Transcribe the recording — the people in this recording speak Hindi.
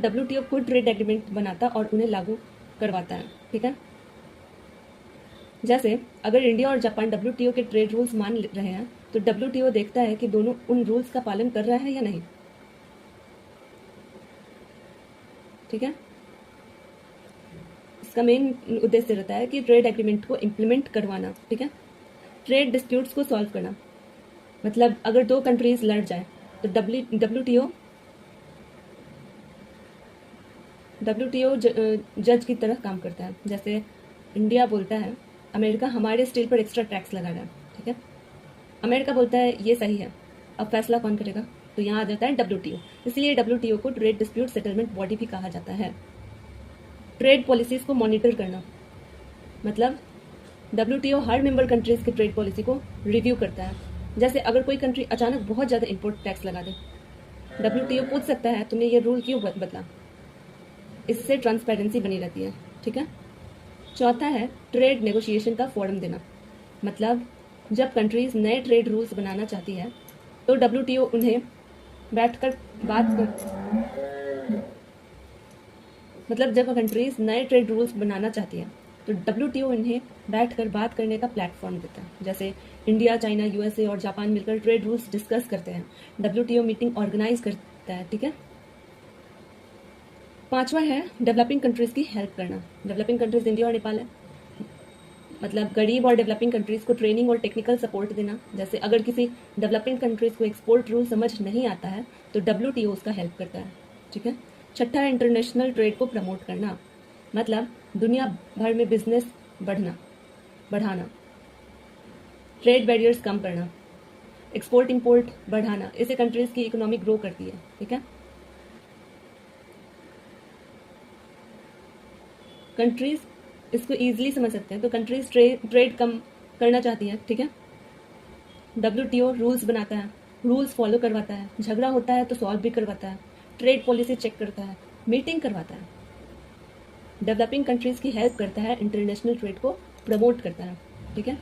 डब्ल्यूटीओ खुद ट्रेड एग्रीमेंट बनाता और उन्हें लागू करवाता है, ठीक है। जैसे अगर इंडिया और जापान डब्ल्यूटीओ के ट्रेड रूल्स मान रहे हैं तो डब्ल्यूटीओ देखता है कि दोनों उन रूल्स का पालन कर रहा है या नहीं, ठीक है। इसका मेन उद्देश्य रहता है कि ट्रेड एग्रीमेंट को इम्प्लीमेंट करवाना, ठीक है। ट्रेड डिस्प्यूट्स को सॉल्व करना, मतलब अगर दो कंट्रीज लड़ जाए तो डब्ल्यूटीओ जज की तरह काम करता है। जैसे इंडिया बोलता है अमेरिका हमारे स्टील पर एक्स्ट्रा टैक्स लगा रहा है, ठीक है। अमेरिका बोलता है ये सही है, अब फैसला कौन करेगा, तो यहाँ आ जाता है डब्ल्यूटीओ। इसलिए डब्ल्यूटीओ को ट्रेड डिस्प्यूट सेटलमेंट बॉडी भी कहा जाता है। ट्रेड पॉलिसीज को मॉनिटर करना, मतलब डब्ल्यूटीओ हर मेंबर कंट्रीज की ट्रेड पॉलिसी को रिव्यू करता है। जैसे अगर कोई कंट्री अचानक बहुत ज़्यादा इंपोर्ट टैक्स लगा दे, डब्ल्यूटीओ पूछ सकता है तुमने ये रूल क्यों बदला। इससे ट्रांसपेरेंसी बनी रहती है, ठीक है। चौथा है ट्रेड नेगोशिएशन का फोरम देना, मतलब जब कंट्रीज नए ट्रेड रूल्स बनाना चाहती है तो डब्ल्यूटीओ उन्हें बैठकर बात कर मतलब जब कंट्रीज नए ट्रेड रूल्स बनाना चाहती है तो डब्ल्यूटीओ इन्हें बैठकर बात करने का प्लेटफॉर्म देता है। जैसे इंडिया, चाइना, यूएसए और जापान मिलकर ट्रेड रूल्स डिस्कस करते हैं, डब्ल्यूटीओ मीटिंग ऑर्गेनाइज करता है, ठीक है। पांचवा है डेवलपिंग कंट्रीज की हेल्प करना। डेवलपिंग कंट्रीज इंडिया और नेपाल है, मतलब गरीब और डेवलपिंग कंट्रीज को ट्रेनिंग और टेक्निकल सपोर्ट देना। जैसे अगर किसी डेवलपिंग कंट्रीज को एक्सपोर्ट रूल समझ नहीं आता है तो डब्ल्यूटीओ उसका हेल्प करता है, ठीक है। छठा है इंटरनेशनल ट्रेड को प्रमोट करना, मतलब दुनिया भर में बिजनेस बढ़ाना, ट्रेड बैरियर्स कम करना, एक्सपोर्ट इंपोर्ट बढ़ाना। इससे कंट्रीज की इकोनॉमी ग्रो करती है, ठीक है। कंट्रीज इसको ईजिली समझ सकते हैं, तो कंट्रीज ट्रेड कम करना चाहती है, ठीक है। डब्ल्यूटीओ रूल्स बनाता है, रूल्स फॉलो करवाता है, झगड़ा होता है तो सॉल्व भी करवाता है, ट्रेड पॉलिसी चेक करता है, मीटिंग करवाता है, डेवलपिंग कंट्रीज की हेल्प करता है, इंटरनेशनल ट्रेड को प्रमोट करता है, ठीक है।